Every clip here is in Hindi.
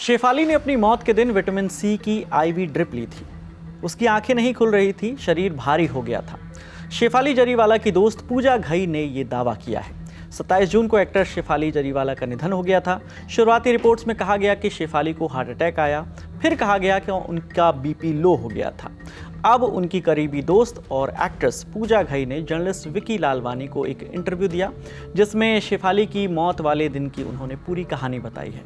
शेफाली ने अपनी मौत के दिन विटामिन सी की आईवी ड्रिप ली थी। उसकी आंखें नहीं खुल रही थी, शरीर भारी हो गया था। शेफाली जरीवाला की दोस्त पूजा घई ने यह दावा किया है। 27 जून को एक्टर शेफाली जरीवाला का निधन हो गया था। शुरुआती रिपोर्ट्स में कहा गया कि शेफाली को हार्ट अटैक आया, फिर कहा गया कि उनका बीपी लो हो गया था। अब उनकी करीबी दोस्त और एक्ट्रेस पूजा घई ने जर्नलिस्ट विकी लालवानी को एक इंटरव्यू दिया, जिसमें शेफाली की मौत वाले दिन की उन्होंने पूरी कहानी बताई है।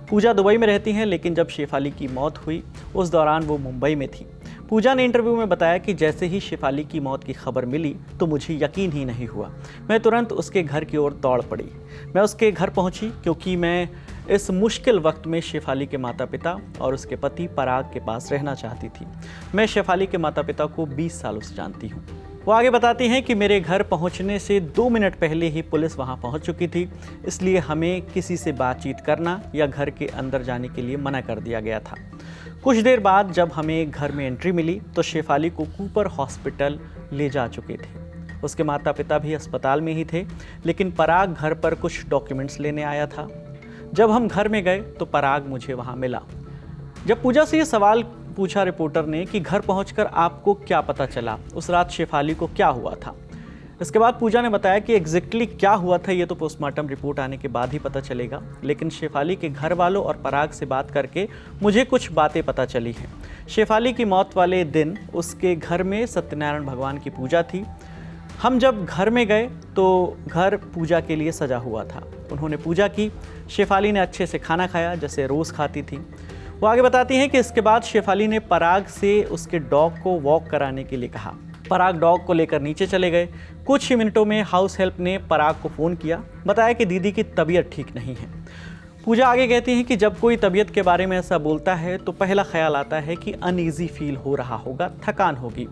पूजा दुबई में रहती हैं, लेकिन जब शेफाली की मौत हुई उस दौरान वो मुंबई में थी। पूजा ने इंटरव्यू में बताया कि जैसे ही शेफाली की मौत की खबर मिली तो मुझे यकीन ही नहीं हुआ। मैं तुरंत उसके घर की ओर दौड़ पड़ी। मैं उसके घर पहुंची क्योंकि मैं इस मुश्किल वक्त में शेफाली के माता पिता और उसके पति पराग के पास रहना चाहती थी। मैं शेफाली के माता पिता को 20 सालों से जानती हूँ। वो आगे बताती हैं कि मेरे घर पहुंचने से 2 मिनट पहले ही पुलिस वहां पहुंच चुकी थी, इसलिए हमें किसी से बातचीत करना या घर के अंदर जाने के लिए मना कर दिया गया था। कुछ देर बाद जब हमें घर में एंट्री मिली तो शेफाली को कूपर हॉस्पिटल ले जा चुके थे। उसके माता पिता भी अस्पताल में ही थे, लेकिन पराग घर पर कुछ डॉक्यूमेंट्स लेने आया था। जब हम घर में गए तो पराग मुझे वहां मिला। जब पूजा से ये सवाल पूछा रिपोर्टर ने कि घर पहुंचकर आपको क्या पता चला, उस रात शेफाली को क्या हुआ था। इसके बाद पूजा ने बताया कि एग्जैक्टली क्या हुआ था ये तो पोस्टमार्टम रिपोर्ट आने के बाद ही पता चलेगा, लेकिन शेफाली के घर वालों और पराग से बात करके मुझे कुछ बातें पता चली हैं। शेफाली की मौत वाले दिन उसके घर में सत्यनारायण भगवान की पूजा थी। हम जब घर में गए तो घर पूजा के लिए सजा हुआ था। उन्होंने पूजा की। शेफाली ने अच्छे से खाना खाया जैसे रोज़ खाती थी। वो आगे बताती हैं कि इसके बाद शेफाली ने पराग से उसके डॉग को वॉक कराने के लिए कहा। पराग डॉग को लेकर नीचे चले गए। कुछ ही मिनटों में हाउस हेल्प ने पराग को फ़ोन किया, बताया कि दीदी की तबीयत ठीक नहीं है। पूजा आगे कहती हैं कि जब कोई तबीयत के बारे में ऐसा बोलता है तो पहला ख्याल आता है कि अनईजी फील हो रहा होगा, थकान होगी।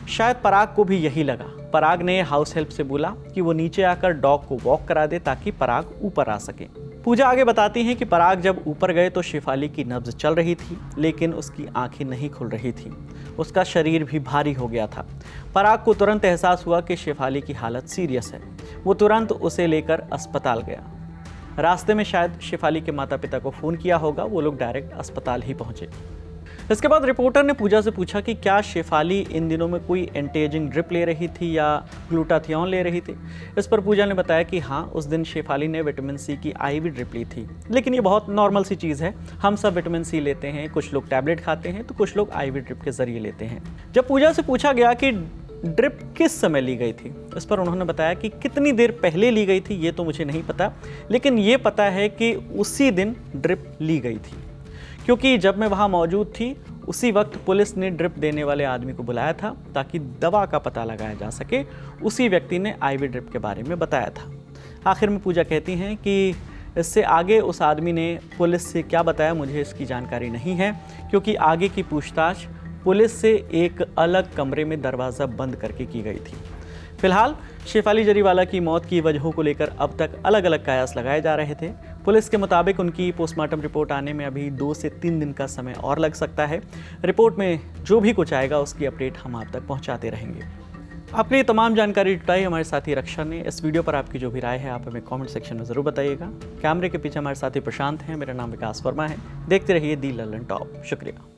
शायद पराग को भी यही लगा। पराग ने हाउस हेल्प से बोला कि वो नीचे आकर डॉग को वॉक करा दे ताकि पराग ऊपर आ सके। पूजा आगे बताती हैं कि पराग जब ऊपर गए तो शेफाली की नब्ज चल रही थी, लेकिन उसकी आंखें नहीं खुल रही थी। उसका शरीर भी भारी हो गया था। पराग को तुरंत एहसास हुआ कि शेफाली की हालत सीरियस है। वो तुरंत उसे लेकर अस्पताल गया। रास्ते में शायद शेफाली के माता पिता को फ़ोन किया होगा, वो लोग डायरेक्ट अस्पताल ही पहुंचे। इसके बाद रिपोर्टर ने पूजा से पूछा कि क्या शेफाली इन दिनों में कोई एंटी एजिंग ड्रिप ले रही थी या ग्लूटाथियोन ले रही थी। इस पर पूजा ने बताया कि हाँ, उस दिन शेफाली ने विटामिन सी की आईवी ड्रिप ली थी, लेकिन ये बहुत नॉर्मल सी चीज़ है। हम सब विटामिन सी लेते हैं, कुछ लोग टैबलेट खाते हैं तो कुछ लोग आईवी ड्रिप के जरिए लेते हैं। जब पूजा से पूछा गया कि ड्रिप किस समय ली गई थी, इस पर उन्होंने बताया कि कितनी देर पहले ली गई थी ये तो मुझे नहीं पता, लेकिन ये पता है कि उसी दिन ड्रिप ली गई थी, क्योंकि जब मैं वहाँ मौजूद थी उसी वक्त पुलिस ने ड्रिप देने वाले आदमी को बुलाया था ताकि दवा का पता लगाया जा सके। उसी व्यक्ति ने आईवी ड्रिप के बारे में बताया था। आखिर में पूजा कहती हैं कि इससे आगे उस आदमी ने पुलिस से क्या बताया मुझे इसकी जानकारी नहीं है, क्योंकि आगे की पूछताछ पुलिस से एक अलग कमरे में दरवाज़ा बंद करके की गई थी। फिलहाल शेफाली जरीवाला की मौत की वजहों को लेकर अब तक अलग अलग कयास लगाए जा रहे थे। पुलिस के मुताबिक उनकी पोस्टमार्टम रिपोर्ट आने में अभी 2 से 3 दिन का समय और लग सकता है। रिपोर्ट में जो भी कुछ आएगा उसकी अपडेट हम आप तक पहुंचाते रहेंगे। आपने ये तमाम जानकारी जुटाई हमारे साथी रक्षा ने। इस वीडियो पर आपकी जो भी राय है आप हमें कमेंट सेक्शन में ज़रूर बताइएगा। कैमरे के पीछे हमारे साथी प्रशांत हैं, मेरा नाम विकास वर्मा है। देखते रहिए दी लल्लन टॉप। शुक्रिया।